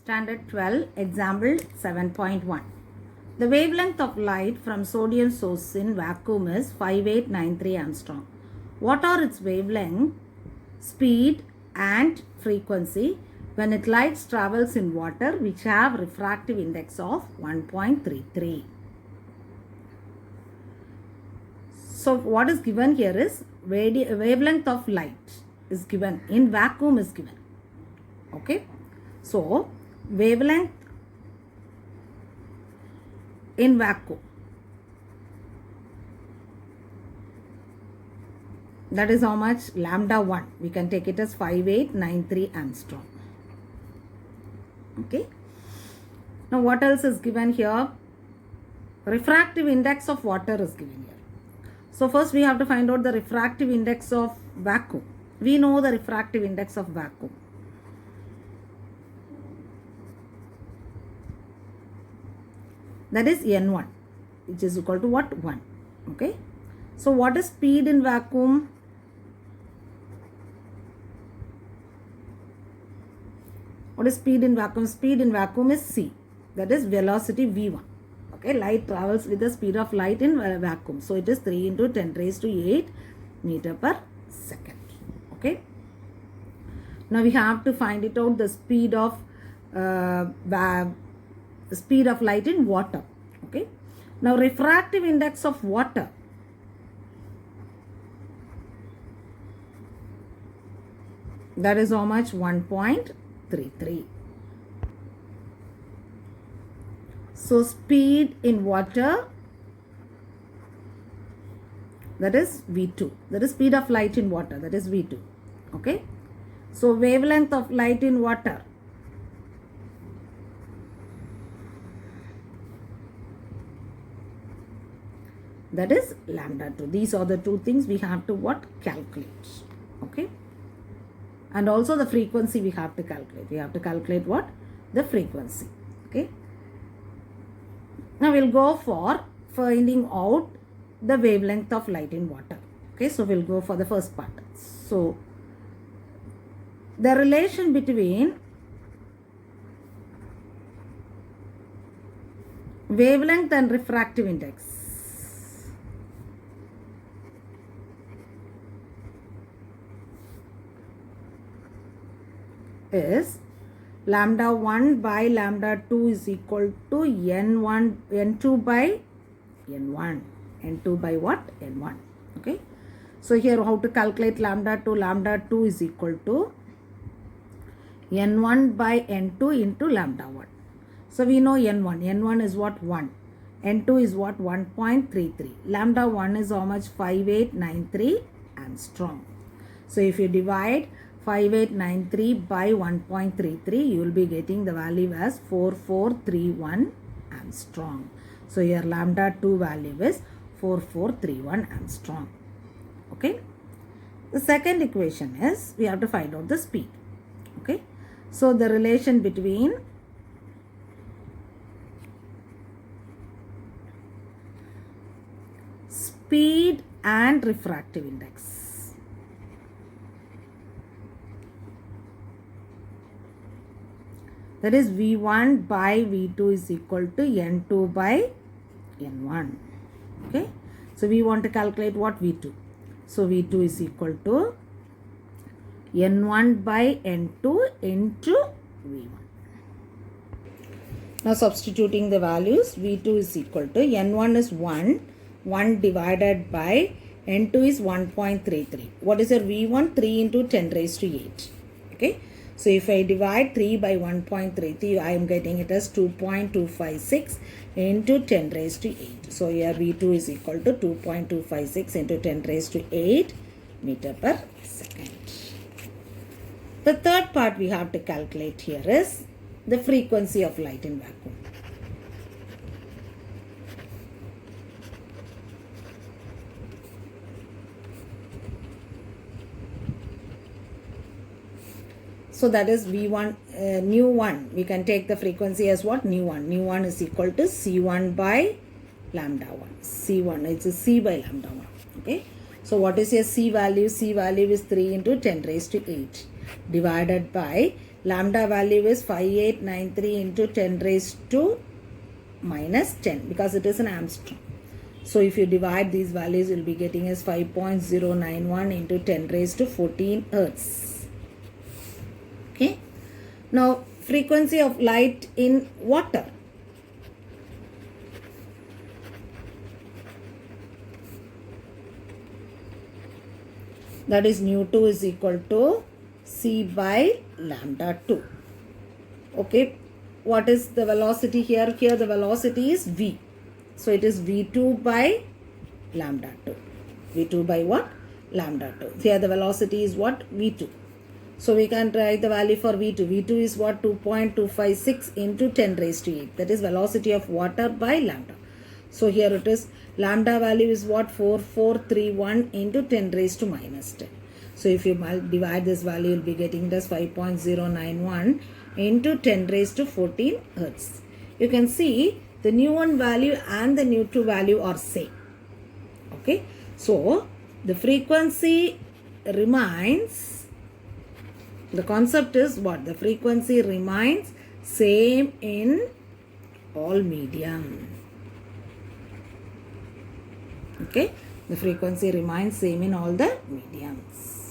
Standard 12, Example 7.1. The wavelength of light from sodium source in vacuum is 5893 angstrom. What are its wavelength, speed and frequency when it light travels in water which have refractive index of 1.33? So what is given here is wavelength of light is given, in vacuum is given. Okay. So wavelength in vacuum, that is how much? Lambda 1. We can take it as 5893 angstrom. Okay. Now what else is given here? Refractive index of water is given here. So first we have to find out the refractive index of vacuum. We know the refractive index of vacuum. That is N1, which is equal to what? 1. Okay. So what is speed in vacuum? What is speed in vacuum? Speed in vacuum is C. That is velocity V1. Okay. Light travels with the speed of light in vacuum. So it is 3 into 10 raised to 8 meter per second. Okay. Now we have to find it out, the speed of light in water. Okay. Now refractive index of water, that is how much? 1.33. So speed in water, that is V2. That is speed of light in water, that is V2. Okay. So wavelength of light in water, that is lambda 2. These are the two things we have to what? Calculate. Okay. And also the frequency we have to calculate. We have to calculate what? The frequency. Okay. Now we'll go for finding out the wavelength of light in water. Okay. So we'll go for the first part. So the relation between wavelength and refractive index is lambda 1 by lambda 2 is equal to n2 by n1. n2 by what? n1. Okay. So here how to calculate lambda 2? Lambda 2 is equal to n1 by n2 into lambda 1. So we know n1. n1 is what? 1. n2 is what? 1.33. Lambda 1 is how much? 5893 angstrom. So if you divide 5893 by 1.33, you will be getting the value as 4431 angstrom. So your lambda 2 value is 4431 angstrom. Okay. The second equation is we have to find out the speed. Okay. So the relation between speed and refractive index. That is V1 by V2 is equal to N2 by N1. Okay. So we want to calculate what? V2. So V2 is equal to N1 by N2 into V1. Now substituting the values, V2 is equal to N1 is 1. 1 divided by N2 is 1.33. What is your V1? 3 into 10 raised to 8. Okay. So if I divide 3 by 1.33, I am getting it as 2.256 into 10 raised to 8. So here V2 is equal to 2.256 into 10 raised to 8 meter per second. The third part we have to calculate here is the frequency of light in vacuum. So that is V1, nu 1. We can take the frequency as what? Nu 1. Nu 1 is equal to C1 by lambda 1. C1, it's a C by lambda 1. Okay. So what is your C value? C value is 3 into 10 raised to 8 divided by Lambda value is 5893 into 10 raised to minus 10 because it is an Armstrong. So if you divide these values, you'll be getting as 5.091 into 10 raised to 14 Hertz. Okay. Now frequency of light in water. That is nu2 is equal to c by lambda 2. Okay. What is the velocity here? Here the velocity is v. So it is v2 by lambda 2. v2 by what? Lambda 2. Here the velocity is what? v2. So we can write the value for v2. v2 is what? 2.256 into 10 raised to 8. That is velocity of water by lambda. So here it is lambda value is what? 4431 into 10 raised to minus 10. So if you divide this value, you'll be getting this 5.091 into 10 raised to 14 Hertz. You can see the nu1 value and the nu2 value are same. Okay. So the frequency remains, the concept is what? The frequency remains same in all medium. Okay. The frequency remains same in all the mediums.